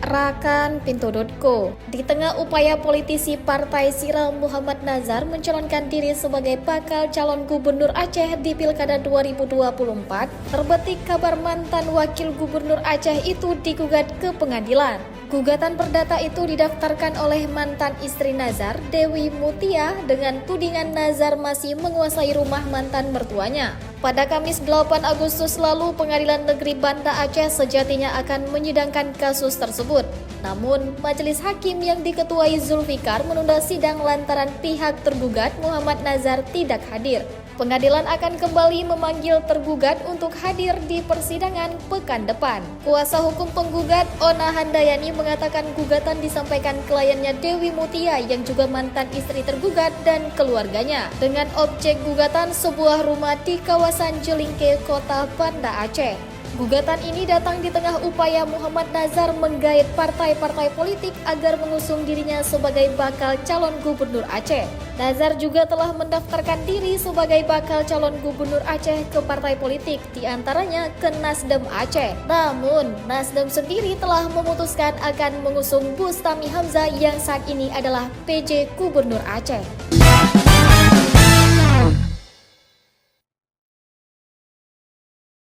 Rakan.co. Di tengah upaya politisi Partai Sira Muhammad Nazar mencalonkan diri sebagai bakal calon gubernur Aceh di Pilkada 2024, terbetik kabar mantan wakil gubernur Aceh itu digugat ke pengadilan. Gugatan perdata itu didaftarkan oleh mantan istri Nazar, Dewi Mutia, dengan tudingan Nazar masih menguasai rumah mantan mertuanya. Pada Kamis 8 Agustus lalu, Pengadilan Negeri Banda Aceh sejatinya akan menyidangkan kasus tersebut. Namun, majelis hakim yang diketuai Zulfikar menunda sidang lantaran pihak tergugat Muhammad Nazar tidak hadir. Pengadilan akan kembali memanggil tergugat untuk hadir di persidangan pekan depan. Kuasa hukum penggugat, Ona Handayani, mengatakan gugatan disampaikan kliennya Dewi Mutia yang juga mantan istri tergugat dan keluarganya, dengan objek gugatan sebuah rumah di kawasan Jelingke, Kota Banda Aceh. Gugatan ini datang di tengah upaya Muhammad Nazar menggait partai-partai politik agar mengusung dirinya sebagai bakal calon gubernur Aceh. Nazar juga telah mendaftarkan diri sebagai bakal calon gubernur Aceh ke partai politik, diantaranya ke Nasdem Aceh. Namun, Nasdem sendiri telah memutuskan akan mengusung Bustami Hamzah yang saat ini adalah PJ Gubernur Aceh.